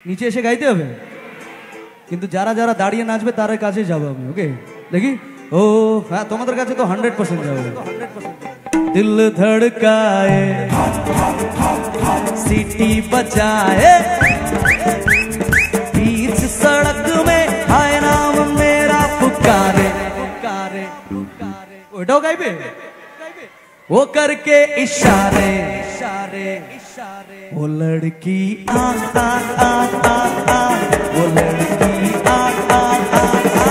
নিচে এসে গাইতে হবে, কিন্তু যারা যারা দাঁড়িয়ে নাচবে তার কাছে যাবো আমি। ওকে দেখি। ও হ্যাঁ, তোমাদের কাছে তো 100% যাবো। दिल धड़काए सीटी बजाए बीच सड़क में आए नाम मेरा पुकारे पुकारे पुकारे। ओटाओ गाइबे वो करके इशारे इशारे इशारे। वो लड़की आ आ आ आ आ, वो लड़की आ आ आ आ,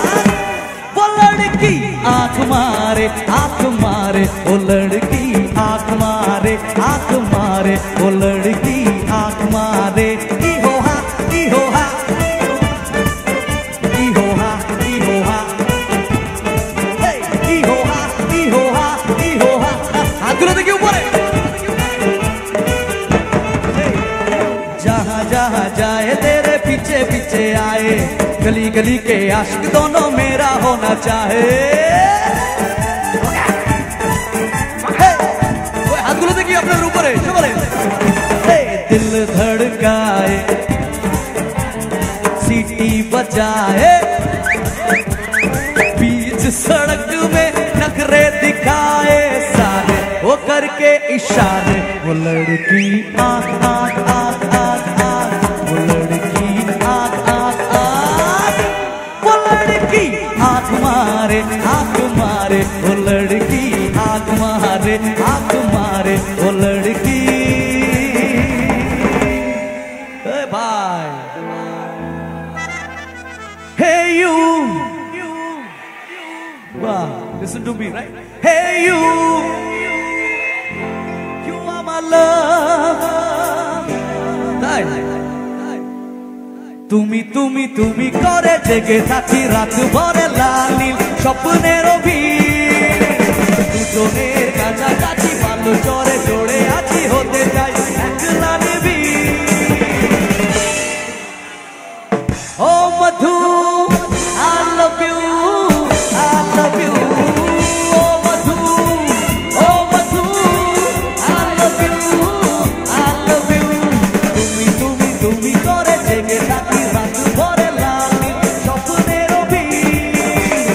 वो लड़की आंख मारे आंख मारे, वो लड़की आंख मारे आंख मारे, वो लड़की आंख मारे। इहो हा इहो हा इहो हा इहो हा इहो हा इहो हा इहो हा। हाथ गुलो देखिए ऊपर। जहाँ जहाँ जाए तेरे पीछे पीछे आए, गली गली के आशिक दोनों मेरा होना चाहे। हाथ गुलो देखिए अपने ऊपर है। दिल धड़काए सीटी बजाए बीच सड़क में नखरे दिखाए सारे, वो करके इशारे। वो लड़की आंख आंख आंख आंख आंख, वो लड़की आंख आंख आंख, वो लड़की आंख मारे आंख मारे, वो लड़की आंख मारे आंख मारे, वो लड़की। भाई hey you, wow, listen to me, right? Hey you, you are my love. তুমি তুমি তুমি করে জেগে থাকি রাত ভরে লাল নীল স্বপ্নের ভিড়, দুজনের কাছাকাছি ভালো চরে জোড়ে আছি হতে চাই একলা নিবিড়। ও মধু I love you I love you, O Madhu O Madhu I love you I love you। তুমি তুমি তুমি করে জেগে থাকি রাত ভরে লাল নীল স্বপ্নের ভিড়,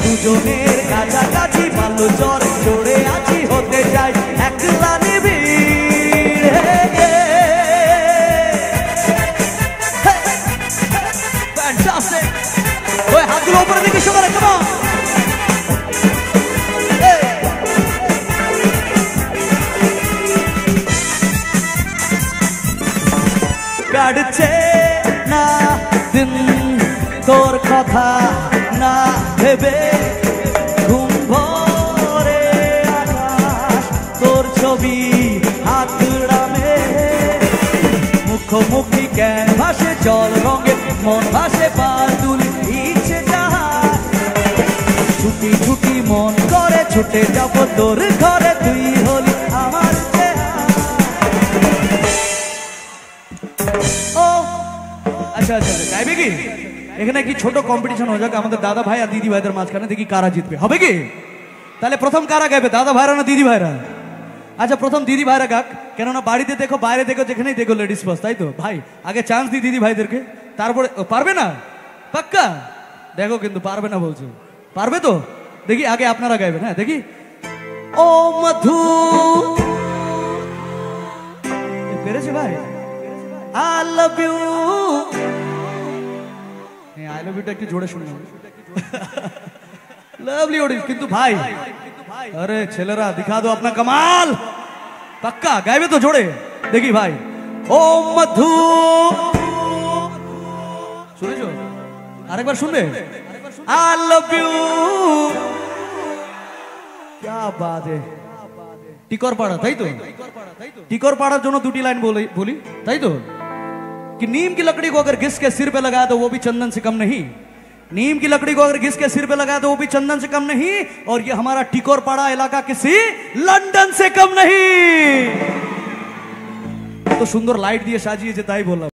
দুজনের কাছাকাছি ভালো চরে জোড়ে আছি হতে চাই একলা নিবিড়। Fantastic! ওই হাতগুলো উপরে দিকে সবাই, come on! কাটছে না দিন তোর কথা না ভেবে, ঘুম ভরে আকাশ তোর ছবি হাতড়ামে, মুখোমুখি জ্ঞান ভাসে জল রঙে মন ভাসে বাদুল ইচ্ছে যাহা, ছুটি ছুটি মন করে ছুটে যাব তোর ঘরে, তুই হলি আমার ও। আচ্ছা আচ্ছা গাইবে কি? এখানে কি ছোট কম্পিটিশন হয়ে যাক আমাদের দাদা ভাই আর দিদি ভাইদের মাঝখানে, দেখি কারা জিতবে। হবে কি? তাহলে প্রথম কারা গাইবে, দাদা ভাইরা না দিদি ভাইরা? আচ্ছা প্রথম দিদি ভাইরা গাক, কেননা বাড়িতে দেখো বাইরে দেখো যেখানেই দেখো লেডিস ফার্স্ট, তাই তো? ভাই আগে চান্স দিই দিদি ভাইদেরকে, তারপরে পারবে না পাক্কা? দেখো কিন্তু পারবে না বলছো, পারবে তো? দেখি আগে আপনারা গাইবেন। হ্যাঁ দেখি। ও মধু পেরেছে ভাই। I love you, I love you টা একটু জোরে শুনে লাভলি ওডিস। কিন্তু ভাই আরে ছেলেরা দিখা দো আপনা কামাল, পাক্কা গাইবে তো জোরে? দেখি ভাই। ও মধু শুনেছো? আরেকবার শুনবে? I love you, क्या बात है। টিকর পাড়া, তাই তো? টিকর পাড়ার জন্য দুটি লাইন বলি, তাই তো? कि नीम की लकड़ी को अगर घिस के सिर पे लगाया तो वो भी चंदन से कम नहीं, नीम की लकड़ी को अगर घिस के सिर पे लगाया तो वो भी चंदन से कम नहीं, और ये हमारा टिकोर पाड़ा इलाका किसी लंदन से कम नहीं। तो सुंदर लाइट दिए साजिए, ताई बोला।